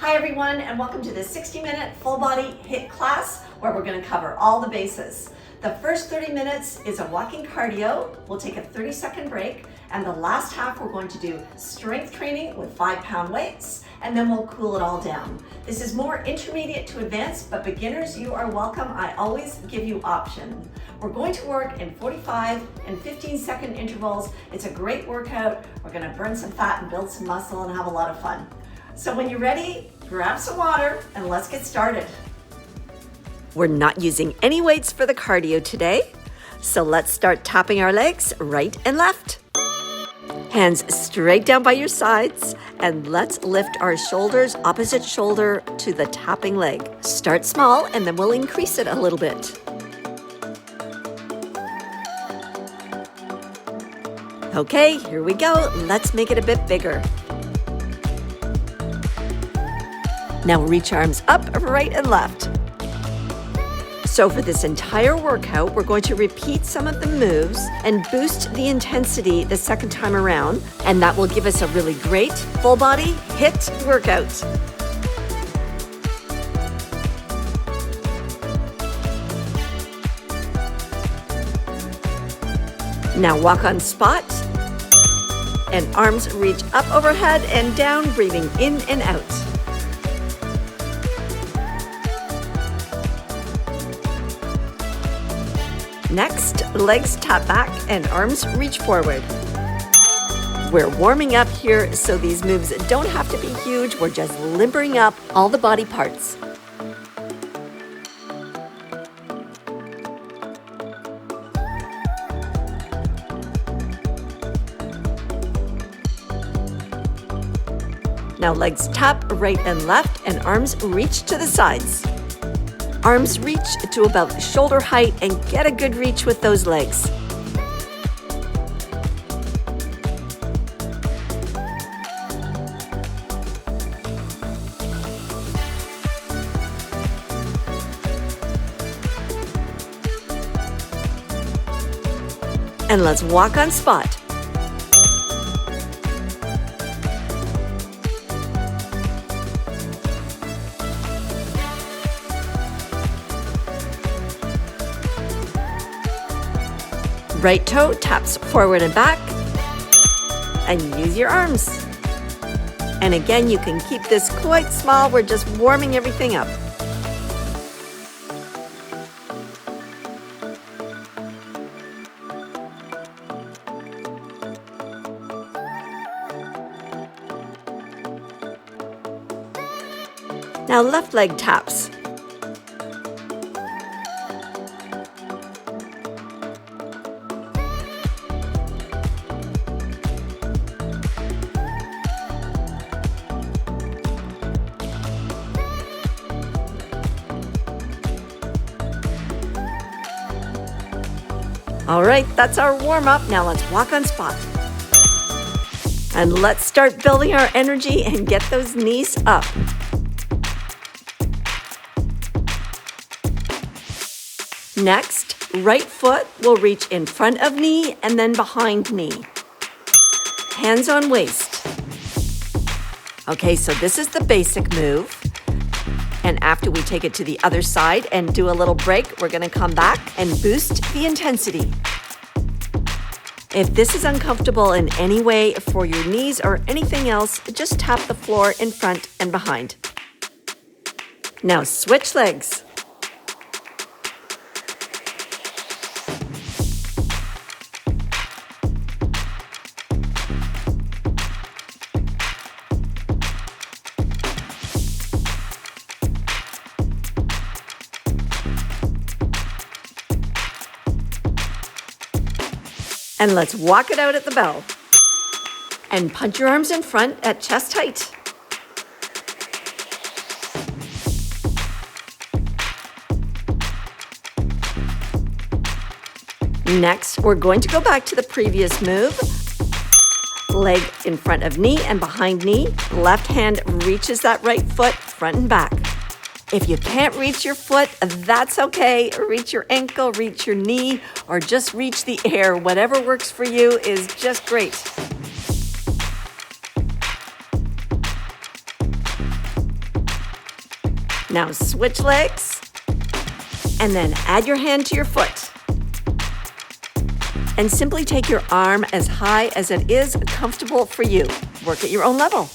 Hi everyone, and welcome to this 60-minute full body HIIT class where we're going to cover all the bases. The first 30 minutes is a walking cardio. We'll take a 30-second break, and the last half we're going to do strength training with 5-pound weights, and then we'll cool it all down. This is more intermediate to advanced, but beginners, you are welcome. I always give you options. We're going to work in 45 and 15-second intervals. It's a great workout. We're going to burn some fat and build some muscle and have a lot of fun. So when you're ready, grab some water and let's get started. We're not using any weights for the cardio today, so let's start tapping our legs right and left. Hands straight down by your sides, and let's lift our shoulders opposite shoulder to the tapping leg. Start small and then we'll increase it a little bit. Okay, here we go. Let's make it a bit bigger. Now reach arms up, right and left. So for this entire workout, we're going to repeat some of the moves and boost the intensity the second time around, and that will give us a really great full body HIIT workout. Now walk on spot, and arms reach up overhead and down, breathing in and out. Next, legs tap back and arms reach forward. We're warming up here, so these moves don't have to be huge. We're just limbering up all the body parts. Now legs tap right and left and arms reach to the sides. Arms reach to about shoulder height and get a good reach with those legs. And let's walk on spot. Right toe taps forward and back, and use your arms. And again, you can keep this quite small. We're just warming everything up. Now left leg taps. All right, that's our warm-up. Now let's walk on spot. And let's start building our energy and get those knees up. Next, right foot will reach in front of knee and then behind knee. Hands on waist. Okay, so this is the basic move. And after we take it to the other side and do a little break, we're gonna come back and boost the intensity. If this is uncomfortable in any way for your knees or anything else, just tap the floor in front and behind. Now switch legs. And let's walk it out at the bell. And punch your arms in front at chest height. Next, we're going to go back to the previous move. Leg in front of knee and behind knee. Left hand reaches that right foot front and back. If you can't reach your foot, that's okay. Reach your ankle, reach your knee, or just reach the air. Whatever works for you is just great. Now switch legs, and then add your hand to your foot. And simply take your arm as high as it is comfortable for you. Work at your own level.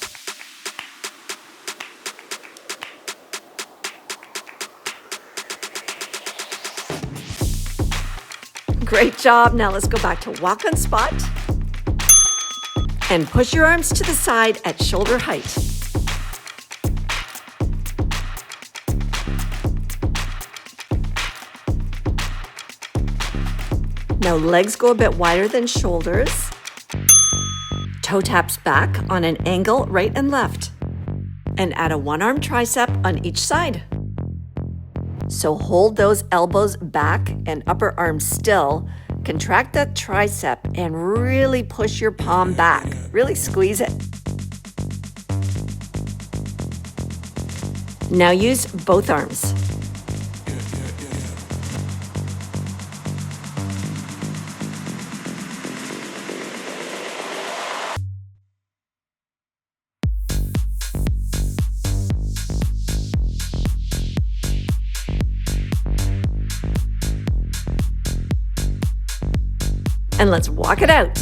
Great job. Now let's go back to walk on spot. And push your arms to the side at shoulder height. Now legs go a bit wider than shoulders. Toe taps back on an angle right and left. And add a one-arm tricep on each side. So hold those elbows back and upper arm still. Contract that tricep and really push your palm back. Really squeeze it. Now use both arms. And let's walk it out.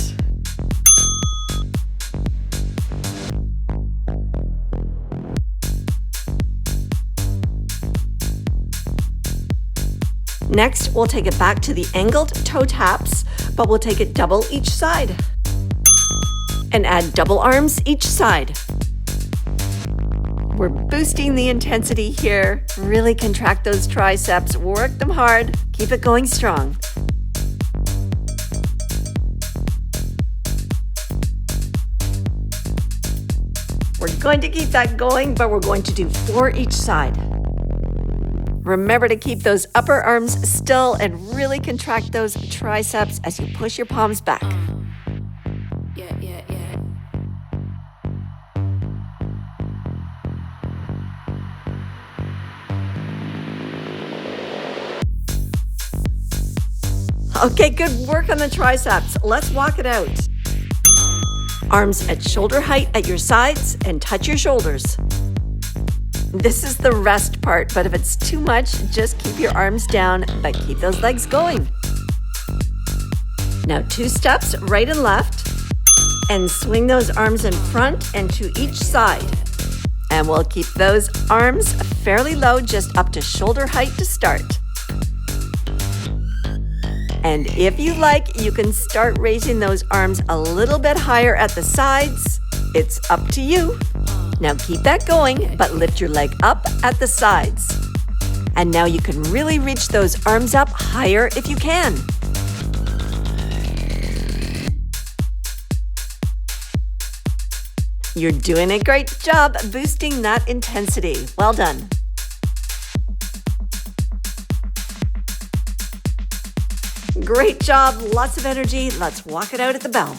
Next, we'll take it back to the angled toe taps, but we'll take it double each side. And add double arms each side. We're boosting the intensity here. Really contract those triceps, work them hard, keep it going strong. We're going to keep that going, but we're going to do 4 each side. Remember to keep those upper arms still and really contract those triceps as you push your palms back. Okay, good work on the triceps. Let's walk it out. Arms at shoulder height at your sides and touch your shoulders. This is the rest part, but if it's too much, just keep your arms down, but keep those legs going. Now 2 steps, right and left, and swing those arms in front and to each side. And we'll keep those arms fairly low, just up to shoulder height to start. And if you like, you can start raising those arms a little bit higher at the sides. It's up to you. Now keep that going, but lift your leg up at the sides. And now you can really reach those arms up higher if you can. You're doing a great job boosting that intensity. Well done. Great job, lots of energy. Let's walk it out at the bell.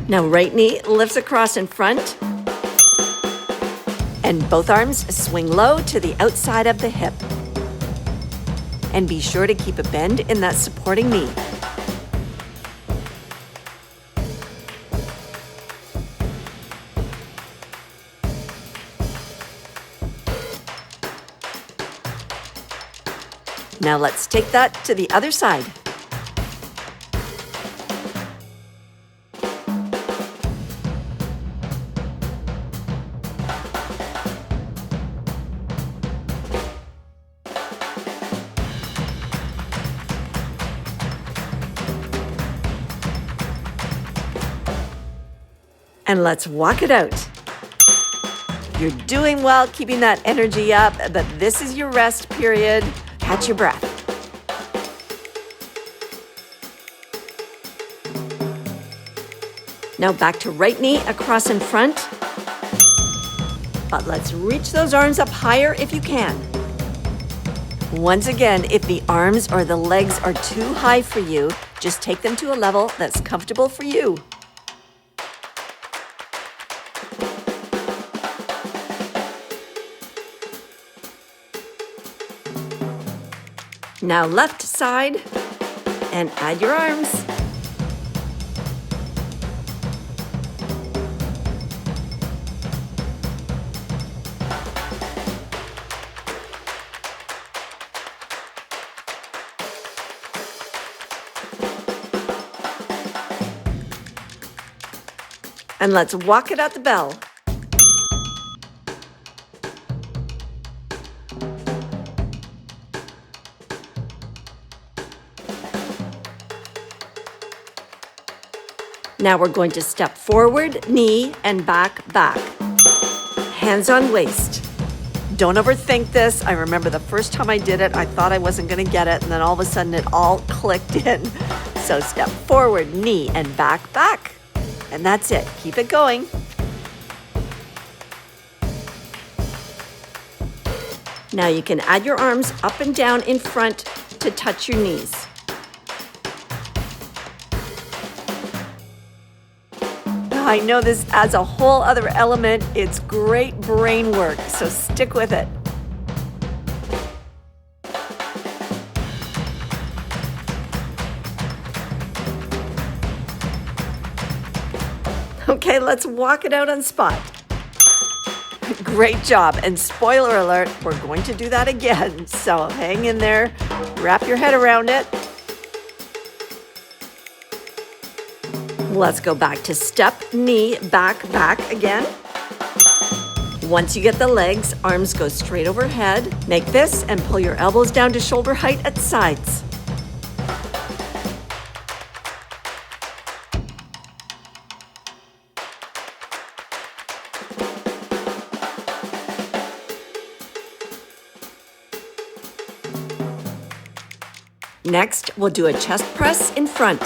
Now right knee lifts across in front. And both arms swing low to the outside of the hip. And be sure to keep a bend in that supporting knee. Now let's take that to the other side. And let's walk it out. You're doing well keeping that energy up, but this is your rest period. Catch your breath. Now back to right knee across in front. But let's reach those arms up higher if you can. Once again, if the arms or the legs are too high for you, just take them to a level that's comfortable for you. Now left side, and add your arms. And let's walk it out the bell. Now we're going to step forward, knee, and back, back. Hands on waist. Don't overthink this. I remember the first time I did it, I thought I wasn't going to get it, and then all of a sudden it all clicked in. So step forward, knee, and back, back. And that's it. Keep it going. Now you can add your arms up and down in front to touch your knees. I know this adds a whole other element. It's great brain work, so stick with it. Okay, let's walk it out on spot. Great job, and spoiler alert, we're going to do that again. So hang in there, wrap your head around it. Let's go back to step, knee, back, back again. Once you get the legs, arms go straight overhead. Make this and pull your elbows down to shoulder height at sides. Next, we'll do a chest press in front.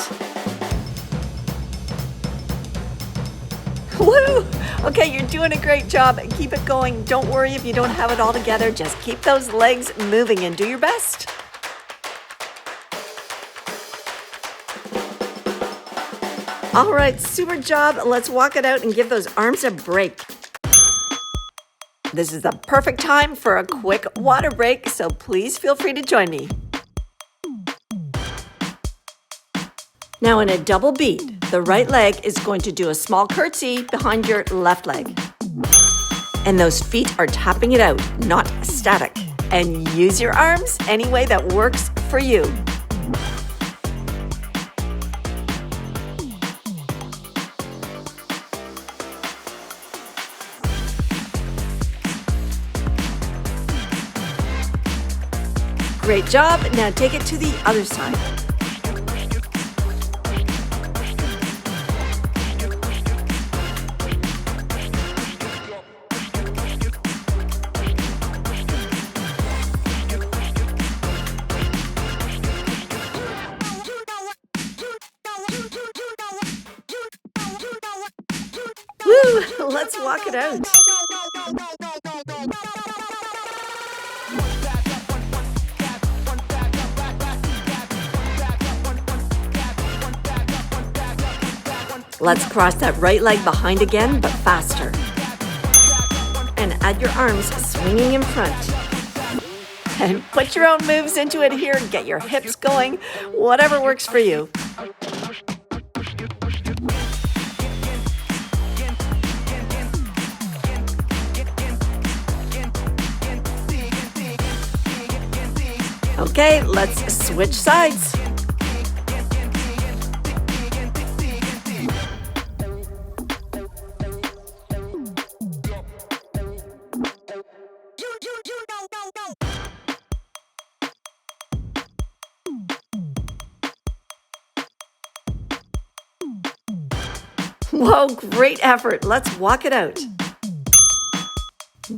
Woo! Okay, you're doing a great job. Keep it going. Don't worry if you don't have it all together. Just keep those legs moving and do your best. All right, super job. Let's walk it out and give those arms a break. This is the perfect time for a quick water break, so please feel free to join me. Now in a double beat, the right leg is going to do a small curtsy behind your left leg. And those feet are tapping it out, not static. And use your arms any way that works for you. Great job. Now take it to the other side. Woo! Let's walk it out. Let's cross that right leg behind again, but faster. And add your arms swinging in front. And put your own moves into it here. Get your hips going. Whatever works for you. Okay, let's switch sides. Whoa, great effort. Let's walk it out.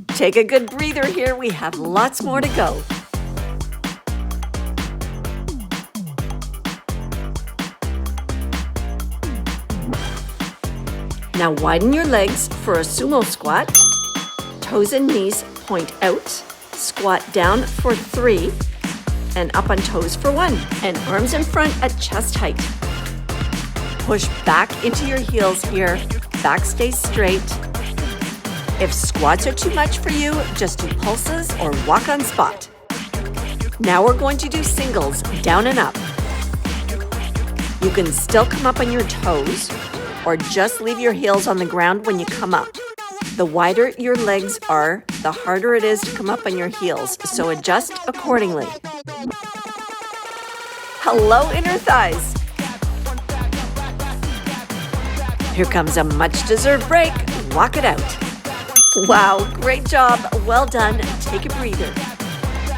Take a good breather here. We have lots more to go. Now widen your legs for a sumo squat. Toes and knees point out. Squat down for 3 and up on toes for 1. And arms in front at chest height. Push back into your heels here. Back stays straight. If squats are too much for you, just do pulses or walk on spot. Now we're going to do singles, down and up. You can still come up on your toes or just leave your heels on the ground when you come up. The wider your legs are, the harder it is to come up on your heels, so adjust accordingly. Hello, inner thighs. Here comes a much-deserved break. Walk it out. Wow, great job. Well done. Take a breather.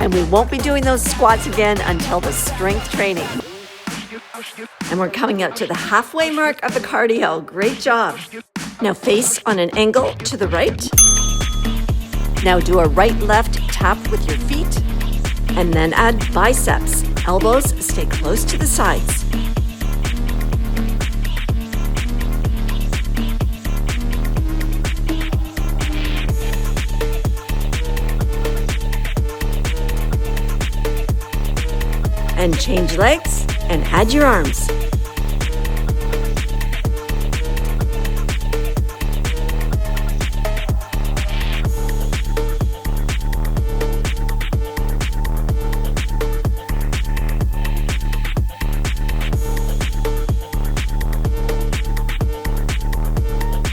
And we won't be doing those squats again until the strength training. And we're coming up to the halfway mark of the cardio. Great job. Now face on an angle to the right. Now do a right-left tap with your feet. And then add biceps. Elbows stay close to the sides. And change legs and add your arms.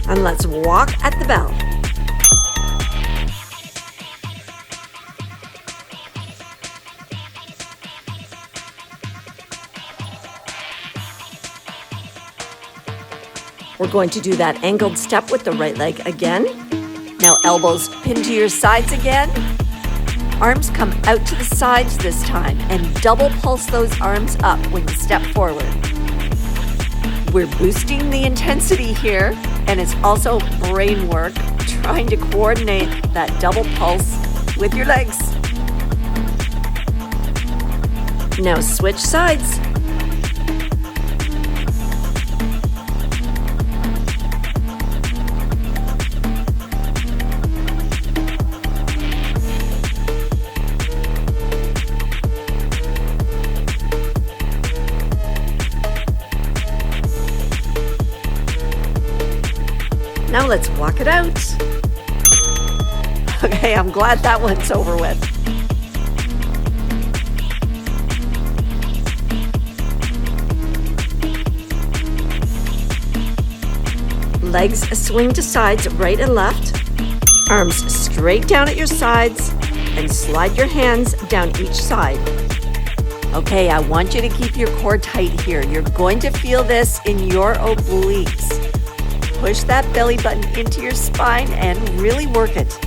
And let's walk at the bell. We're going to do that angled step with the right leg again. Now elbows pin to your sides again. Arms come out to the sides this time and double pulse those arms up when you step forward. We're boosting the intensity here, and it's also brain work, trying to coordinate that double pulse with your legs. Now switch sides. Now let's walk it out. Okay, I'm glad that one's over with. Legs swing to sides, right and left. Arms straight down at your sides and slide your hands down each side. Okay, I want you to keep your core tight here. You're going to feel this in your obliques. Push that belly button into your spine and really work it.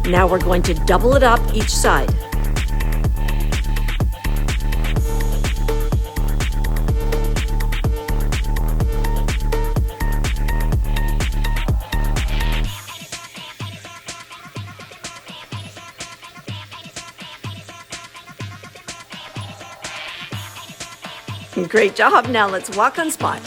Now we're going to double it up each side. Great job. Now let's walk on spot.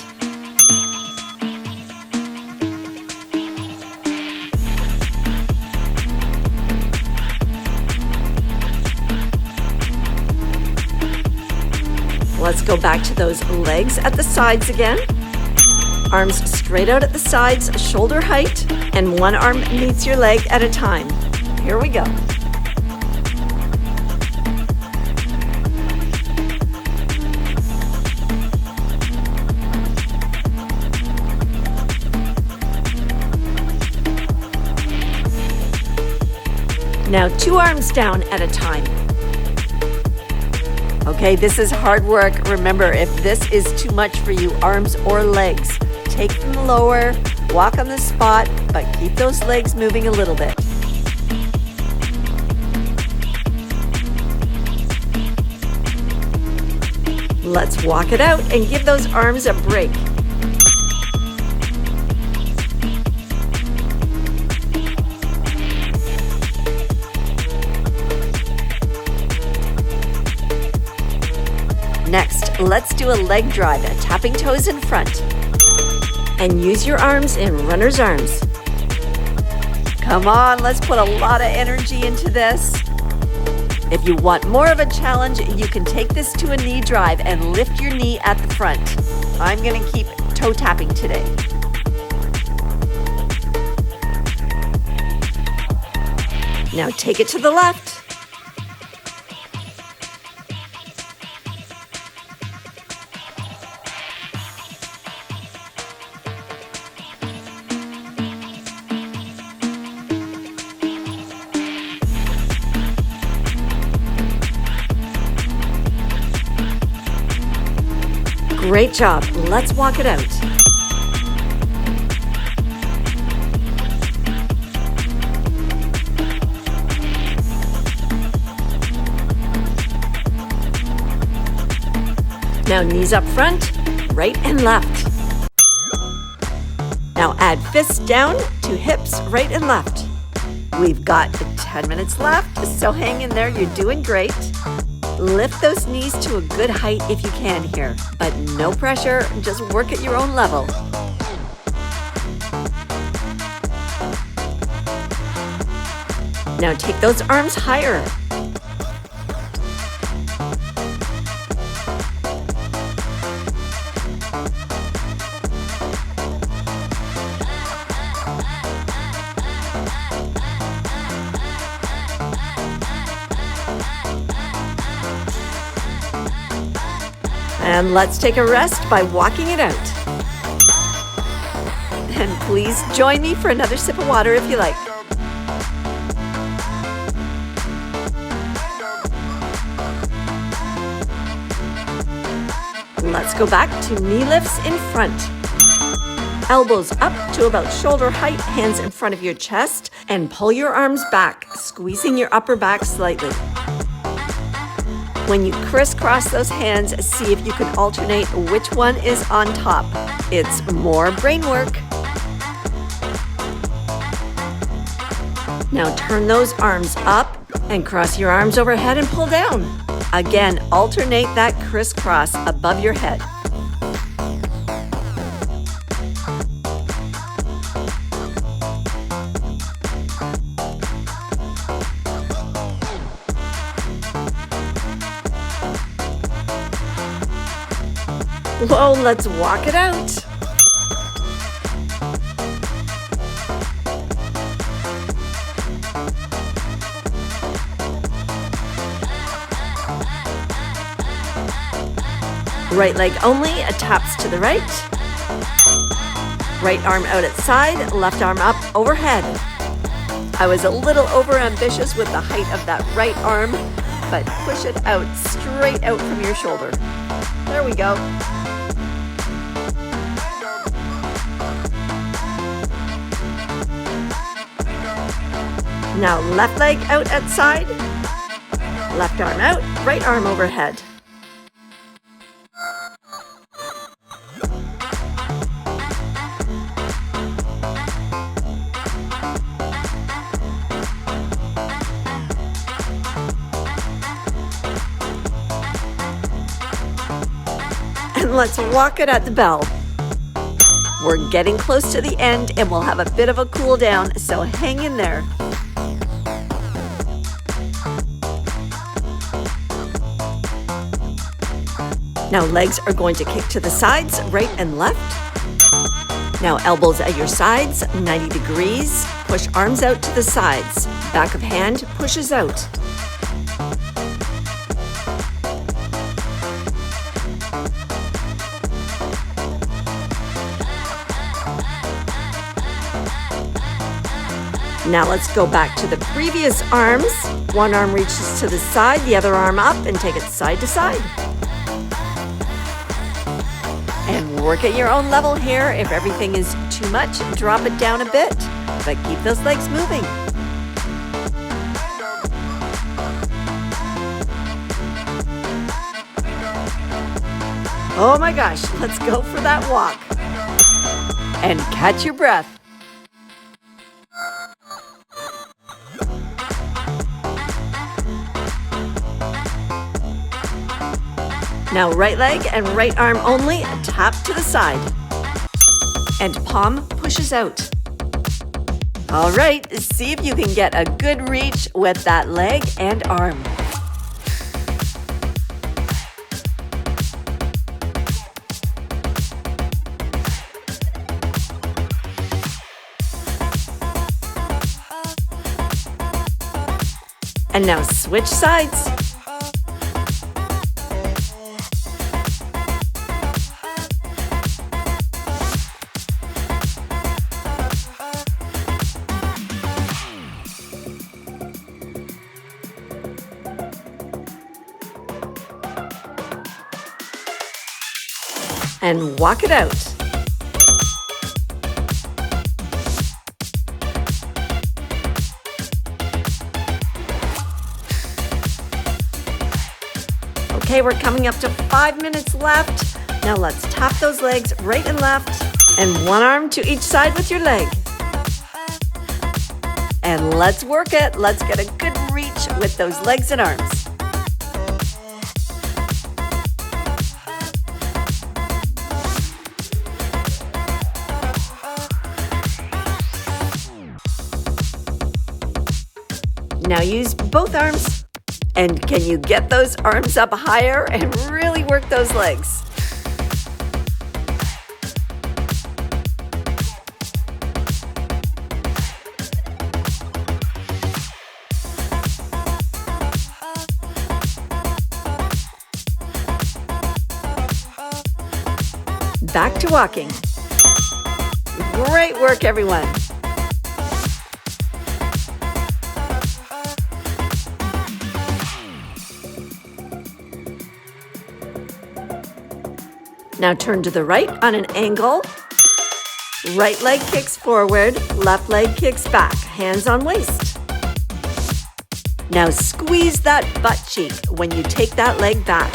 Let's go back to those legs at the sides again. Arms straight out at the sides, shoulder height, and one arm meets your leg at a time. Here we go. Now 2 arms down at a time. Okay, this is hard work. Remember, if this is too much for you, arms or legs, take them lower, walk on the spot, but keep those legs moving a little bit. Let's walk it out and give those arms a break. Next, let's do a leg drive, tapping toes in front. And use your arms in runner's arms. Come on, let's put a lot of energy into this. If you want more of a challenge, you can take this to a knee drive and lift your knee at the front. I'm going to keep toe tapping today. Now take it to the left. Great job. Let's walk it out. Now knees up front, right and left. Now add fists down to hips, right and left. We've got 10 minutes left, so hang in there, you're doing great. Lift those knees to a good height if you can here, but no pressure, just work at your own level. Now take those arms higher. And let's take a rest by walking it out. And please join me for another sip of water if you like. Let's go back to knee lifts in front. Elbows up to about shoulder height, hands in front of your chest, and pull your arms back, squeezing your upper back slightly. When you crisscross those hands, see if you can alternate which one is on top. It's more brain work. Now turn those arms up and cross your arms overhead and pull down. Again, alternate that crisscross above your head. Whoa, let's walk it out. Right leg only, taps to the right. Right arm out at side, left arm up overhead. I was a little overambitious with the height of that right arm, but push it out, straight out from your shoulder. There we go. Now left leg out at side, left arm out, right arm overhead. And let's walk it at the bell. We're getting close to the end and we'll have a bit of a cool down, so hang in there. Now legs are going to kick to the sides, right and left. Now elbows at your sides, 90 degrees. Push arms out to the sides. Back of hand pushes out. Now let's go back to the previous arms. One arm reaches to the side, the other arm up, and take it side to side. And work at your own level here. If everything is too much, drop it down a bit, but keep those legs moving. Oh my gosh, let's go for that walk. And catch your breath. Now right leg and right arm only, tap to the side. And palm pushes out. All right, see if you can get a good reach with that leg and arm. And now switch sides. And walk it out. Okay, we're coming up to 5 minutes left. Now let's tap those legs right and left, and one arm to each side with your leg. And let's work it. Let's get a good reach with those legs and arms. Now use both arms. And can you get those arms up higher and really work those legs? Back to walking. Great work, everyone. Now turn to the right on an angle. Right leg kicks forward, left leg kicks back, hands on waist. Now squeeze that butt cheek when you take that leg back.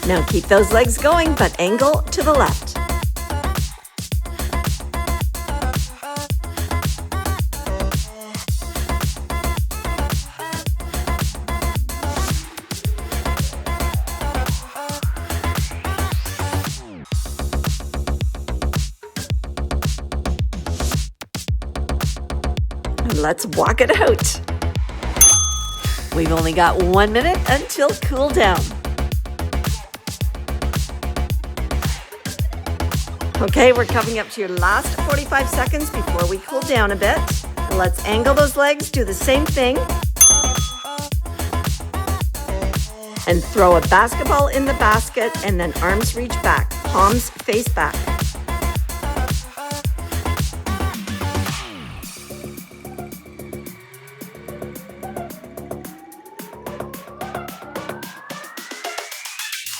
Now keep those legs going, but angle to the left. Let's walk it out. We've only got 1 minute until cool down. Okay, we're coming up to your last 45 seconds before we cool down a bit. Let's angle those legs, do the same thing. And throw a basketball in the basket and then arms reach back, palms face back.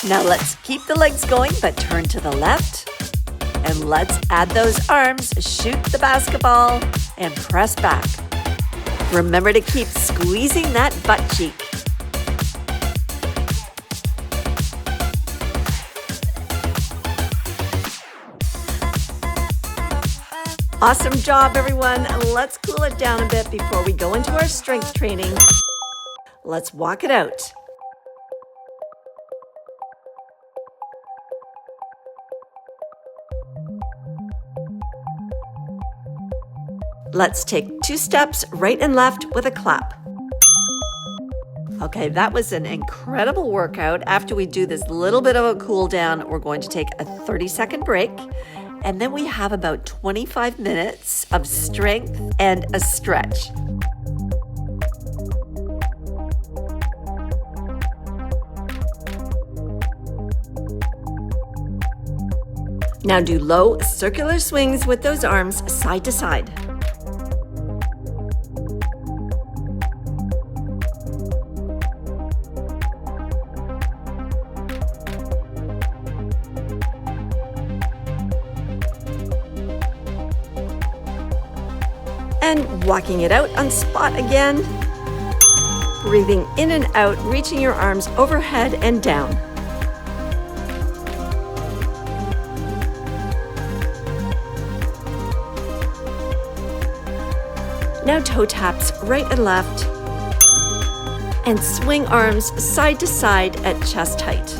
Now let's keep the legs going, but turn to the left. And let's add those arms, shoot the basketball, and press back. Remember to keep squeezing that butt cheek. Awesome job, everyone. Let's cool it down a bit before we go into our strength training. Let's walk it out. Let's take 2 steps right and left with a clap. Okay, that was an incredible workout. After we do this little bit of a cool down, we're going to take a 30-second break. And then we have about 25 minutes of strength and a stretch. Now do low circular swings with those arms side to side. And walking it out on spot again. Breathing in and out, reaching your arms overhead and down. Now toe taps right and left. And swing arms side to side at chest height.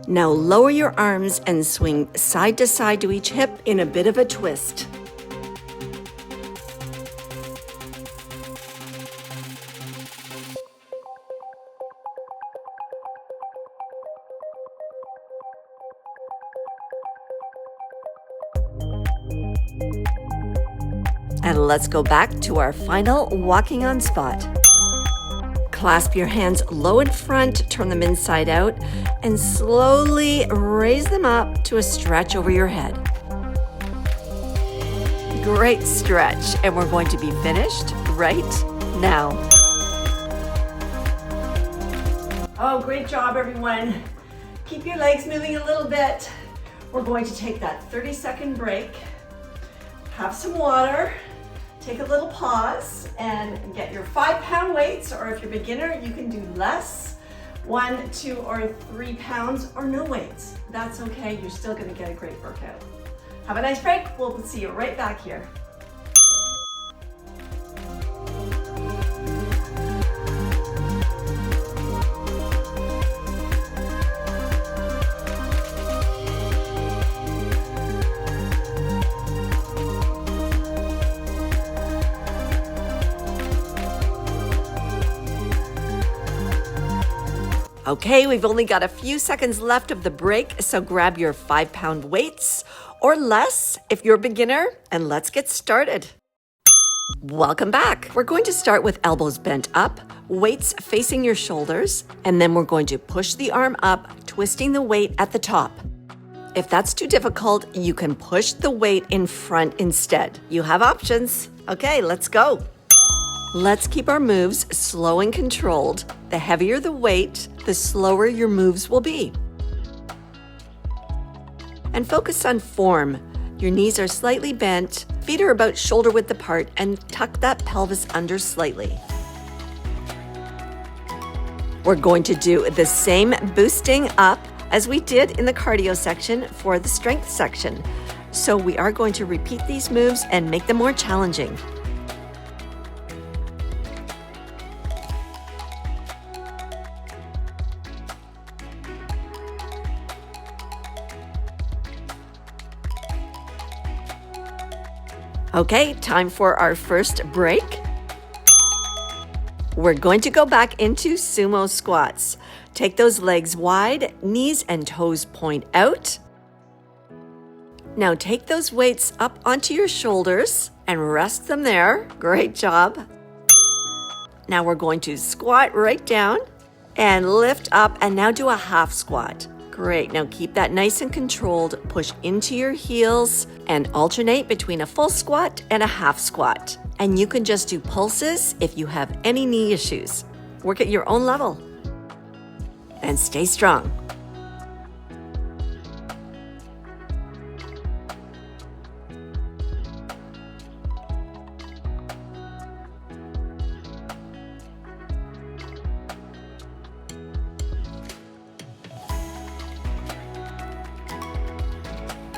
Now lower your arms and swing side to side to each hip in a bit of a twist. And let's go back to our final walking on spot. Clasp your hands low in front, turn them inside out, and slowly raise them up to a stretch over your head. Great stretch, and we're going to be finished right now. Oh, great job, everyone. Keep your legs moving a little bit. We're going to take that 30-second break, have some water, take a little pause, and get your 5-pound weights, or if you're a beginner, you can do less, 1, 2, or 3 pounds, or no weights. That's okay, you're still gonna get a great workout. Have a nice break, we'll see you right back here. Okay, we've only got a few seconds left of the break, so grab your 5-pound weights or less if you're a beginner, and let's get started. Welcome back. We're going to start with elbows bent up, weights facing your shoulders, and then we're going to push the arm up, twisting the weight at the top. If that's too difficult, you can push the weight in front instead. You have options. Okay, let's go. Let's keep our moves slow and controlled. The heavier the weight, the slower your moves will be. And focus on form. Your knees are slightly bent, feet are about shoulder width apart, and tuck that pelvis under slightly. We're going to do the same boosting up as we did in the cardio section for the strength section. So we are going to repeat these moves and make them more challenging. Okay, time for our first break. We're going to go back into sumo squats. Take those legs wide, knees and toes point out. Now take those weights up onto your shoulders and rest them there. Great job. Now we're going to squat right down and lift up, and now do a half squat. Great, now keep that nice and controlled. Push into your heels and alternate between a full squat and a half squat. And you can just do pulses if you have any knee issues. Work at your own level. And stay strong.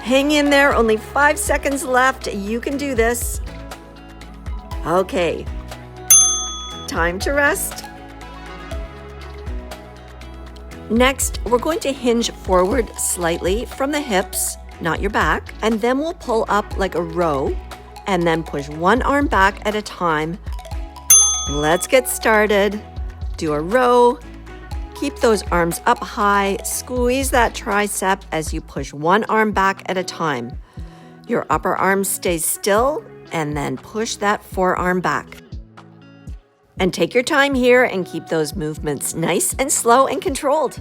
Hang in there, only 5 seconds left. You can do this. Okay, time to rest. Next, we're going to hinge forward slightly from the hips, not your back, and then we'll pull up like a row and then push one arm back at a time. Let's get started. Do a row. Keep those arms up high, squeeze that tricep as you push one arm back at a time. Your upper arm stays still, and then push that forearm back. And take your time here and keep those movements nice and slow and controlled.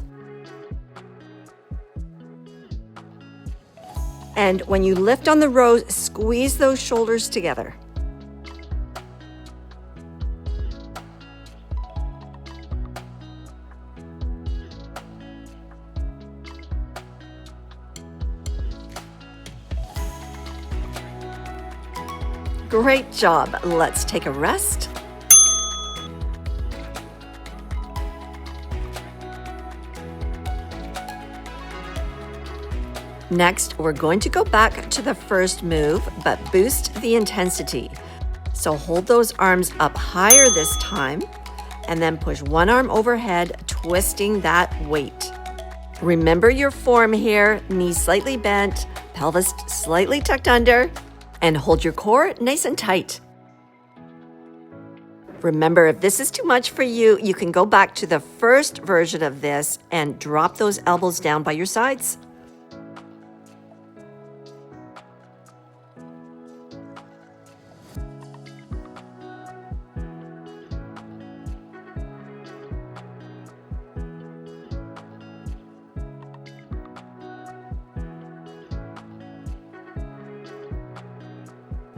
And when you lift on the row, squeeze those shoulders together. Great job. Let's take a rest. Next, we're going to go back to the first move, but boost the intensity. So hold those arms up higher this time, and then push one arm overhead, twisting that weight. Remember your form here, knees slightly bent, pelvis slightly tucked under, and hold your core nice and tight. Remember, if this is too much for you, you can go back to the first version of this and drop those elbows down by your sides.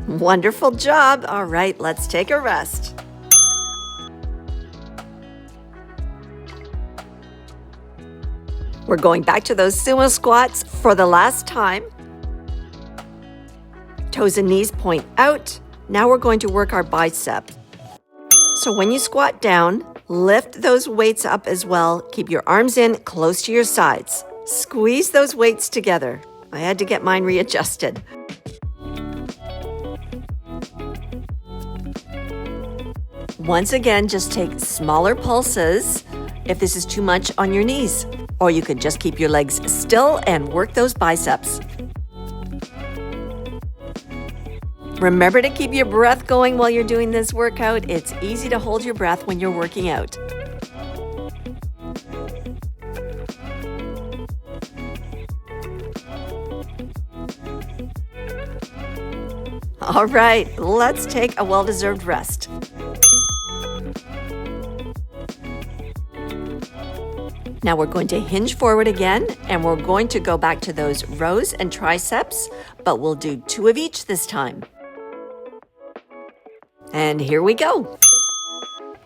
Wonderful job. All right, let's take a rest. We're going back to those sumo squats for the last time. Toes and knees point out. Now we're going to work our bicep. So when you squat down, lift those weights up as well. Keep your arms in close to your sides. Squeeze those weights together. I had to get mine readjusted. Once again, just take smaller pulses if this is too much on your knees, or you could just keep your legs still and work those biceps. Remember to keep your breath going while you're doing this workout. It's easy to hold your breath when you're working out. All right, let's take a well-deserved rest. Now we're going to hinge forward again, and we're going to go back to those rows and triceps, but we'll do 2 of each this time. And here we go.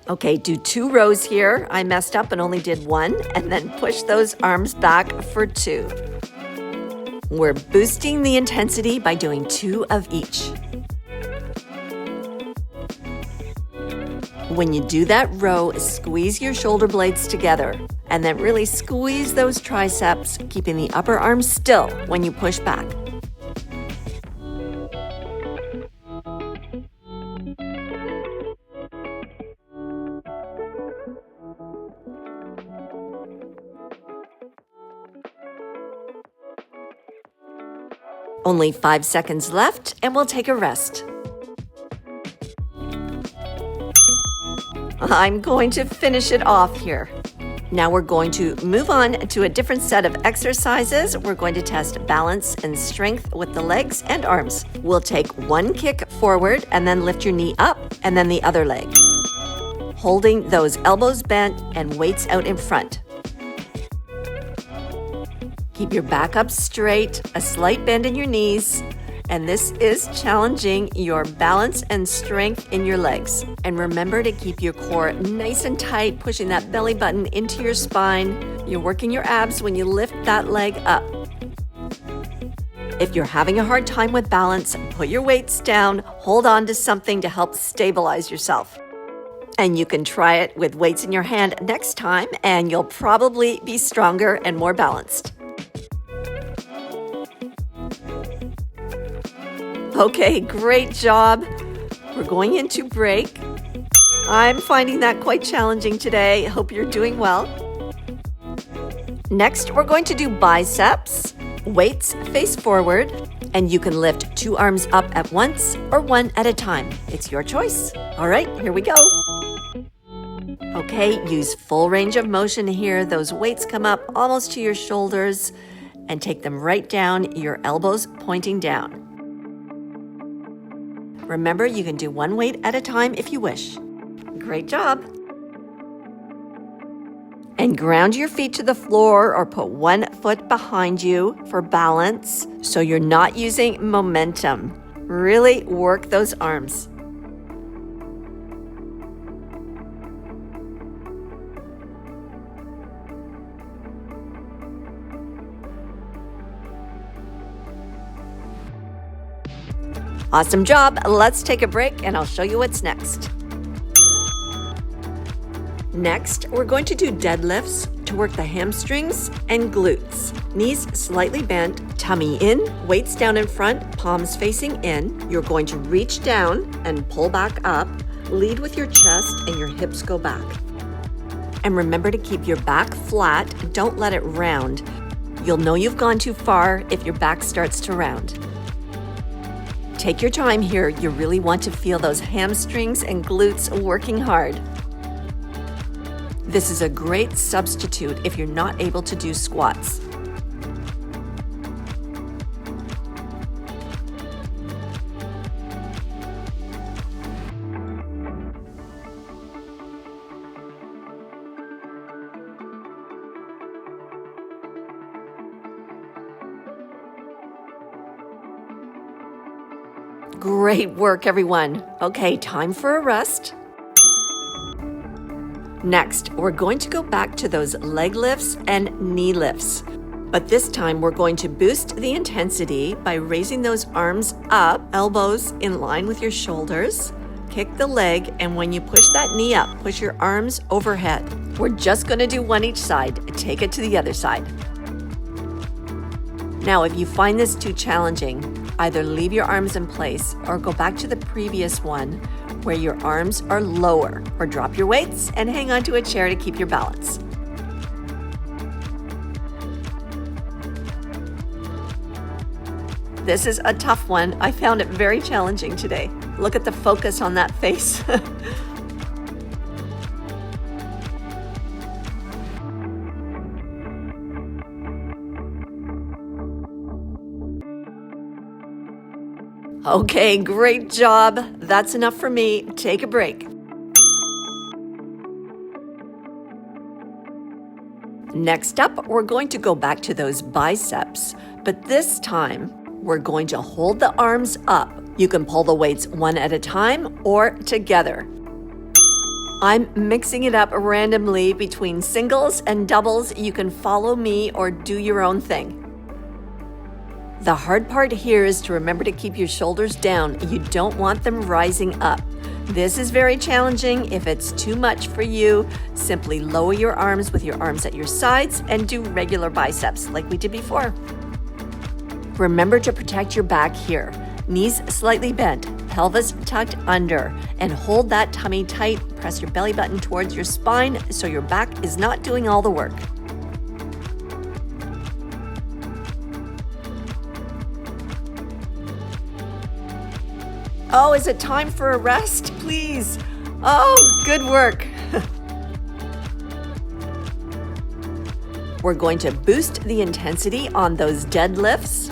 Okay, do 2 rows here. I messed up and only did 1, and then push those arms back for 2. We're boosting the intensity by doing 2 of each. When you do that row, squeeze your shoulder blades together and then really squeeze those triceps, keeping the upper arm still when you push back. Only 5 seconds left, and we'll take a rest. I'm going to finish it off here. Now we're going to move on to a different set of exercises. We're going to test balance and strength with the legs and arms. We'll take 1 kick forward and then lift your knee up and then the other leg, holding those elbows bent and weights out in front. Keep your back up straight, a slight bend in your knees, and this is challenging your balance and strength in your legs. And remember to keep your core nice and tight, pushing that belly button into your spine. You're working your abs when you lift that leg up. If you're having a hard time with balance, put your weights down, hold on to something to help stabilize yourself. And you can try it with weights in your hand next time, and you'll probably be stronger and more balanced. Okay, great job. We're going into break. I'm finding that quite challenging today. Hope you're doing well. Next, we're going to do biceps. Weights face forward, and you can lift 2 arms up at once or 1 at a time. It's your choice. All right, here we go. Okay, use full range of motion here. Those weights come up almost to your shoulders and take them right down, your elbows pointing down. Remember, you can do 1 weight at a time if you wish. Great job. And ground your feet to the floor or put 1 foot behind you for balance so you're not using momentum. Really work those arms. Awesome job. Let's take a break and I'll show you what's next. Next, we're going to do deadlifts to work the hamstrings and glutes. Knees slightly bent, tummy in, weights down in front, palms facing in. You're going to reach down and pull back up. Lead with your chest and your hips go back. And remember to keep your back flat. Don't let it round. You'll know you've gone too far if your back starts to round. Take your time here. You really want to feel those hamstrings and glutes working hard. This is a great substitute if you're not able to do squats. Great work, everyone. Okay, time for a rest. Next, we're going to go back to those leg lifts and knee lifts. But this time, we're going to boost the intensity by raising those arms up, elbows in line with your shoulders. Kick the leg, and when you push that knee up, push your arms overhead. We're just going to do one each side. Take it to the other side. Now, if you find this too challenging, either leave your arms in place or go back to the previous one where your arms are lower, or drop your weights and hang onto a chair to keep your balance. This is a tough one. I found it very challenging today. Look at the focus on that face. Okay, great job. That's enough for me. Take a break. Next up, we're going to go back to those biceps, but this time we're going to hold the arms up. You can pull the weights one at a time or together. I'm mixing it up randomly between singles and doubles. You can follow me or do your own thing. The hard part here is to remember to keep your shoulders down. You don't want them rising up. This is very challenging. If it's too much for you, simply lower your arms with your arms at your sides and do regular biceps like we did before. Remember to protect your back here. Knees slightly bent, pelvis tucked under, and hold that tummy tight. Press your belly button towards your spine so your back is not doing all the work. Oh, is it time for a rest? Please. Oh, good work. We're going to boost the intensity on those deadlifts.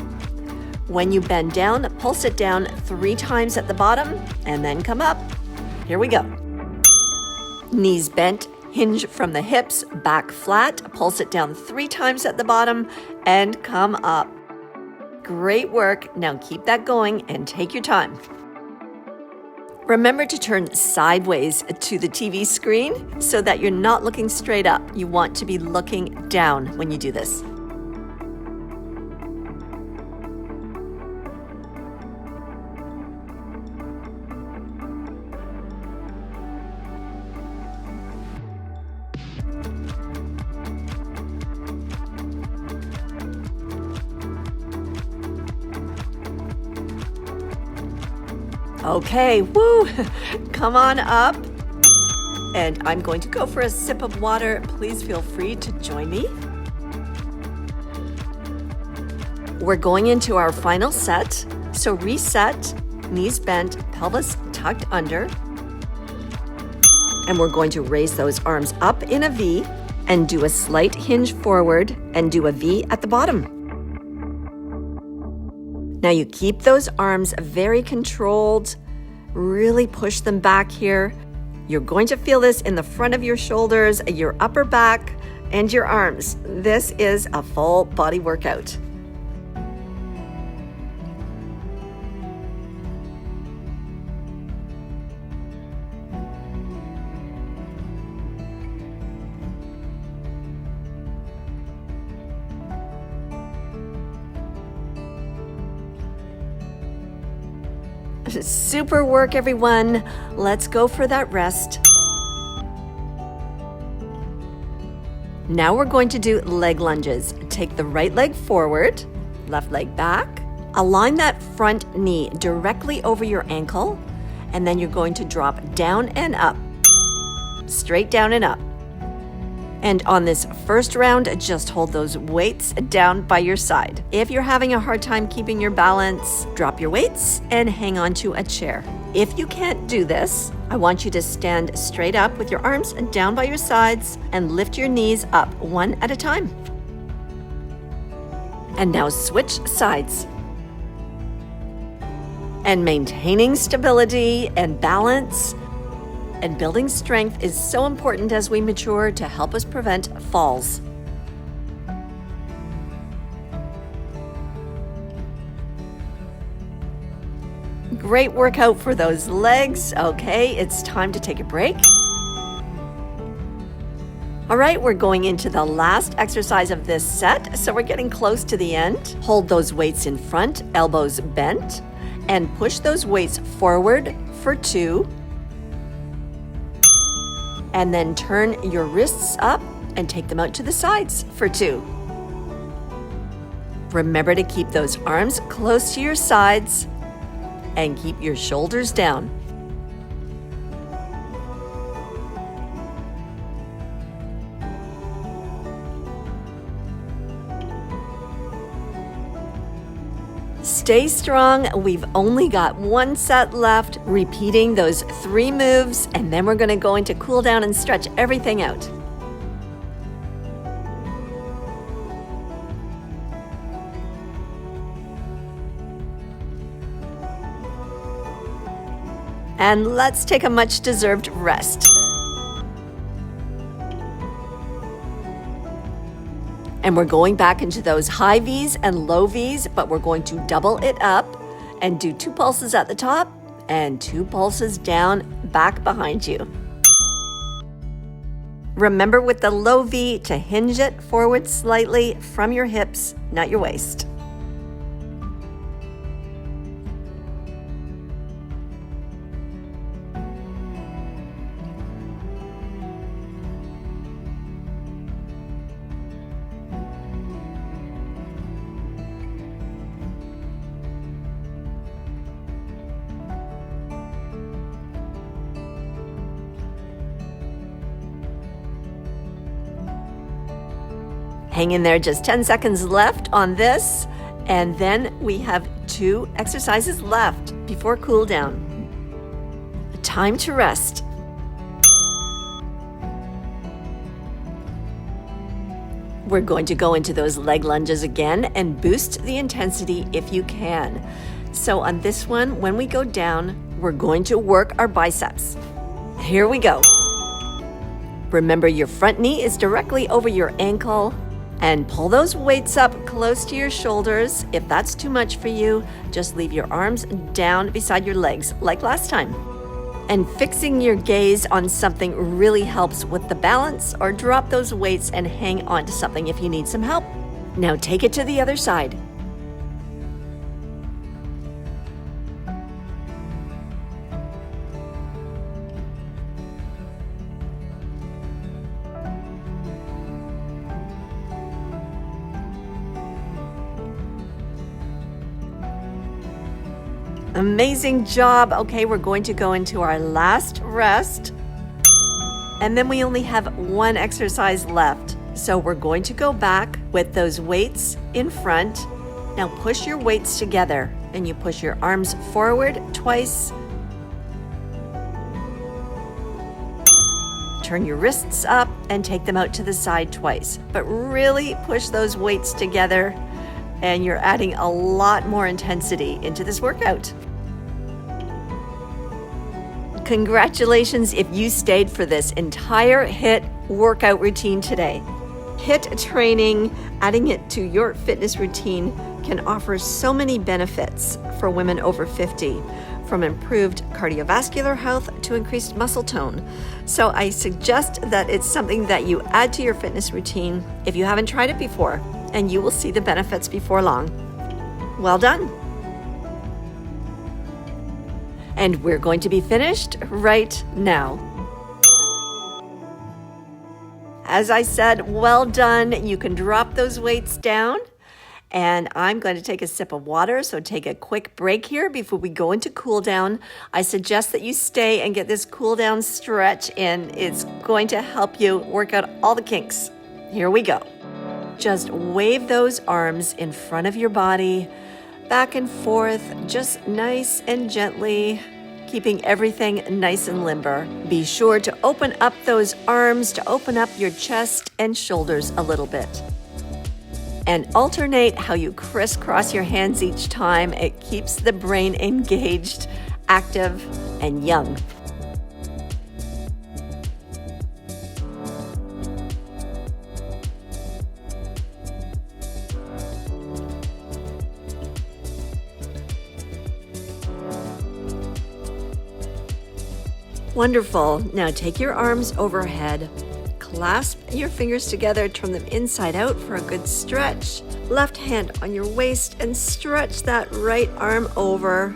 When you bend down, pulse it down 3 times at the bottom and then come up. Here we go. Knees bent, hinge from the hips, back flat, pulse it down 3 times at the bottom and come up. Great work. Now keep that going and take your time. Remember to turn sideways to the TV screen so that you're not looking straight up. You want to be looking down when you do this. Okay, woo, come on up. And I'm going to go for a sip of water. Please feel free to join me. We're going into our final set. So reset, knees bent, pelvis tucked under. And we're going to raise those arms up in a V and do a slight hinge forward and do a V at the bottom. Now you keep those arms very controlled, really push them back here. You're going to feel this in the front of your shoulders, your upper back, and your arms. This is a full body workout. Super work, everyone. Let's go for that rest. Now we're going to do leg lunges. Take the right leg forward, left leg back. Align that front knee directly over your ankle, and then you're going to drop down and up. Straight down and up. And on this first round, just hold those weights down by your side. If you're having a hard time keeping your balance, drop your weights and hang on to a chair. If you can't do this, I want you to stand straight up with your arms down by your sides and lift your knees up one at a time. And now switch sides. And maintaining stability and balance and building strength is so important as we mature to help us prevent falls. Great workout for those legs. Okay, it's time to take a break. All right, we're going into the last exercise of this set, so we're getting close to the end. Hold those weights in front, elbows bent, and push those weights forward for 2. And then turn your wrists up and take them out to the sides for 2. Remember to keep those arms close to your sides and keep your shoulders down. Stay strong. We've only got one set left. Repeating those 3 moves, and then we're going to go into cool down and stretch everything out. And let's take a much deserved rest. And we're going back into those high V's and low V's, but we're going to double it up and do 2 pulses at the top and 2 pulses down back behind you. Remember with the low V to hinge it forward slightly from your hips, not your waist. Hang in there, just 10 seconds left on this, and then we have 2 exercises left before cool down. Time to rest. We're going to go into those leg lunges again and boost the intensity if you can. So on this one, when we go down, we're going to work our biceps. Here we go. Remember, your front knee is directly over your ankle. And pull those weights up close to your shoulders. If that's too much for you, just leave your arms down beside your legs, like last time. And fixing your gaze on something really helps with the balance, or drop those weights and hang on to something if you need some help. Now take it to the other side. Amazing job. Okay, we're going to go into our last rest. And then we only have 1 exercise left. So we're going to go back with those weights in front. Now push your weights together and you push your arms forward twice. Turn your wrists up and take them out to the side twice. But really push those weights together, and you're adding a lot more intensity into this workout. Congratulations if you stayed for this entire HIIT workout routine today. HIIT training, adding it to your fitness routine, can offer so many benefits for women over 50, from improved cardiovascular health to increased muscle tone. So I suggest that it's something that you add to your fitness routine if you haven't tried it before, and you will see the benefits before long. Well done. And we're going to be finished right now. As I said, well done. You can drop those weights down and I'm going to take a sip of water, so take a quick break here before we go into cool down. I suggest that you stay and get this cool down stretch in. It's going to help you work out all the kinks. Here we go. Just wave those arms in front of your body, back and forth, just nice and gently, keeping everything nice and limber. Be sure to open up those arms, to open up your chest and shoulders a little bit. And alternate how you crisscross your hands each time. It keeps the brain engaged, active, and young. Wonderful. Now take your arms overhead. Clasp your fingers together, turn them inside out for a good stretch. Left hand on your waist and stretch that right arm over.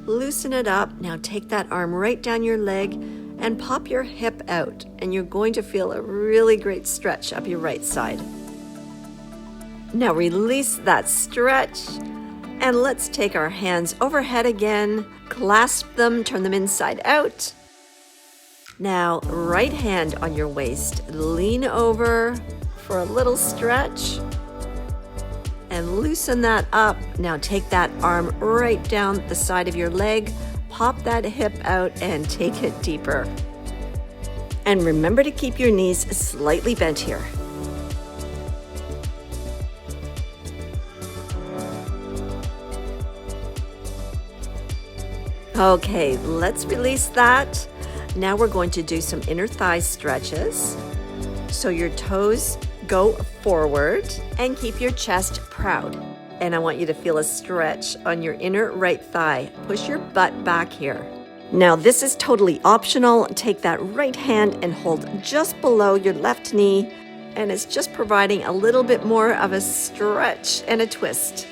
Loosen it up. Now take that arm right down your leg and pop your hip out, and you're going to feel a really great stretch up your right side. Now release that stretch, and let's take our hands overhead again. Clasp them, turn them inside out. Now, right hand on your waist, lean over for a little stretch and loosen that up. Now take that arm right down the side of your leg, pop that hip out and take it deeper. And remember to keep your knees slightly bent here. Okay, let's release that. Now we're going to do some inner thigh stretches. So your toes go forward and keep your chest proud. And I want you to feel a stretch on your inner right thigh. Push your butt back here. Now this is totally optional. Take that right hand and hold just below your left knee. And it's just providing a little bit more of a stretch and a twist.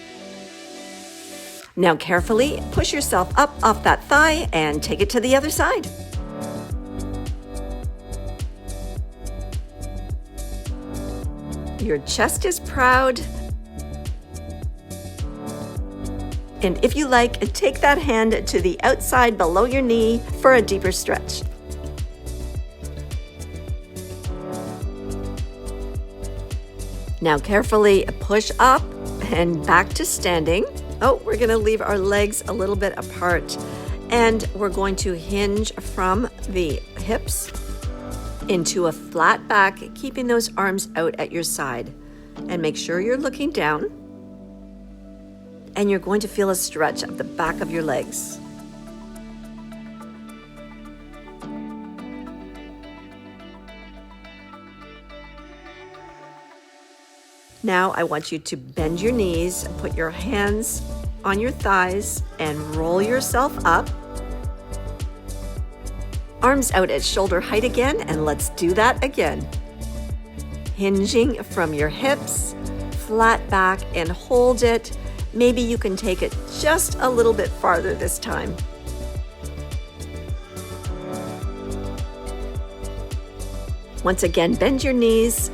Now carefully push yourself up off that thigh and take it to the other side. Your chest is proud. And if you like, take that hand to the outside below your knee for a deeper stretch. Now carefully push up and back to standing. Oh, we're going to leave our legs a little bit apart. And we're going to hinge from the hips into a flat back, keeping those arms out at your side. And make sure you're looking down. And you're going to feel a stretch of the back of your legs. Now I want you to bend your knees, put your hands on your thighs, and roll yourself up. Arms out at shoulder height again, and let's do that again. Hinging from your hips, flat back, and hold it. Maybe you can take it just a little bit farther this time. Once again, bend your knees,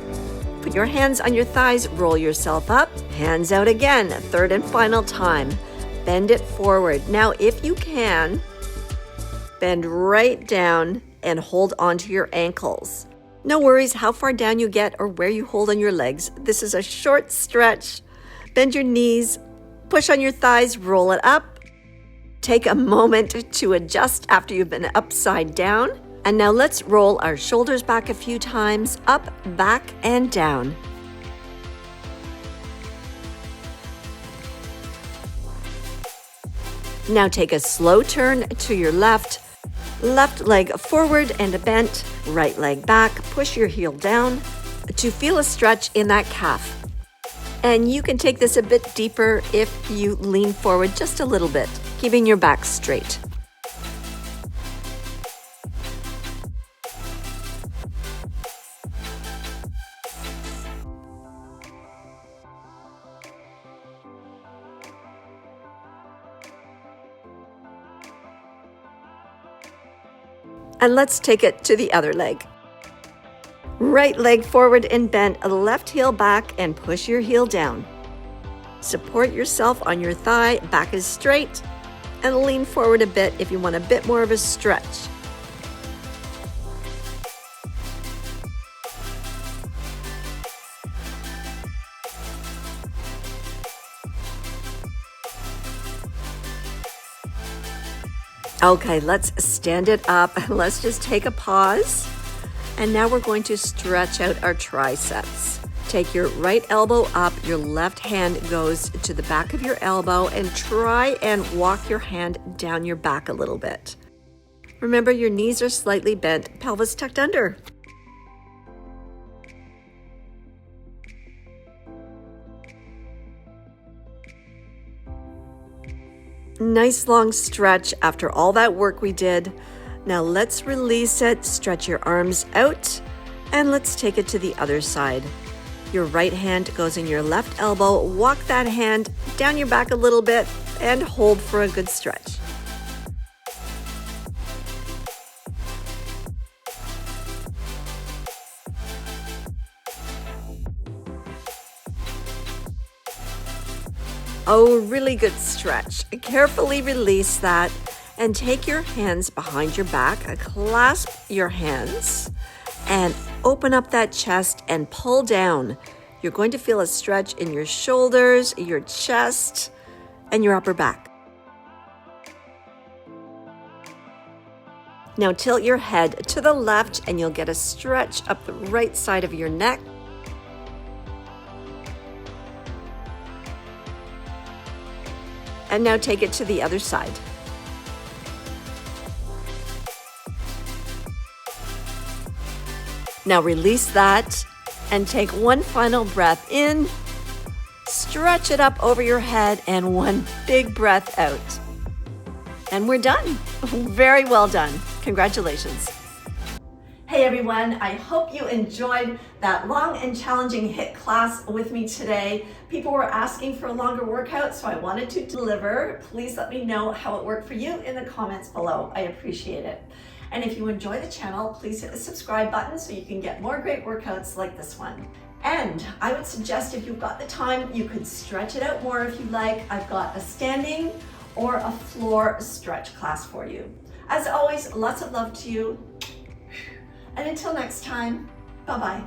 put your hands on your thighs, roll yourself up, hands out again, third and final time. Bend it forward. Now, if you can, bend right down and hold onto your ankles. No worries how far down you get or where you hold on your legs. This is a short stretch. Bend your knees, push on your thighs, roll it up. Take a moment to adjust after you've been upside down. And now let's roll our shoulders back a few times, up, back, and down. Now take a slow turn to your left leg forward and bent, right leg back, push your heel down to feel a stretch in that calf. And you can take this a bit deeper if you lean forward just a little bit, keeping your back straight. And let's take it to the other leg. Right leg forward and bent, left heel back, and push your heel down. Support yourself on your thigh, back is straight, and lean forward a bit if you want a bit more of a stretch. Okay, let's stand it up. Let's just take a pause. And now we're going to stretch out our triceps. Take your right elbow up, your left hand goes to the back of your elbow, and try and walk your hand down your back a little bit. Remember, your knees are slightly bent, pelvis tucked under. Nice long stretch after all that work we did. Now let's release it, stretch your arms out, and let's take it to the other side. Your right hand goes in your left elbow, walk that hand down your back a little bit, and hold for a good stretch. Oh, really good stretch. Carefully release that and take your hands behind your back, clasp your hands, and open up that chest and pull down. You're going to feel a stretch in your shoulders, your chest, and your upper back. Now tilt your head to the left and you'll get a stretch up the right side of your neck. And now take it to the other side. Now release that and take one final breath in, stretch it up over your head, and one big breath out. And we're done. Very well done. Congratulations. Hey everyone, I hope you enjoyed that long and challenging HIIT class with me today. People were asking for a longer workout, so I wanted to deliver. Please let me know how it worked for you in the comments below. I appreciate it. And if you enjoy the channel, please hit the subscribe button so you can get more great workouts like this one. And I would suggest if you've got the time, you could stretch it out more if you like. I've got a standing or a floor stretch class for you. As always, lots of love to you. And until next time, bye-bye.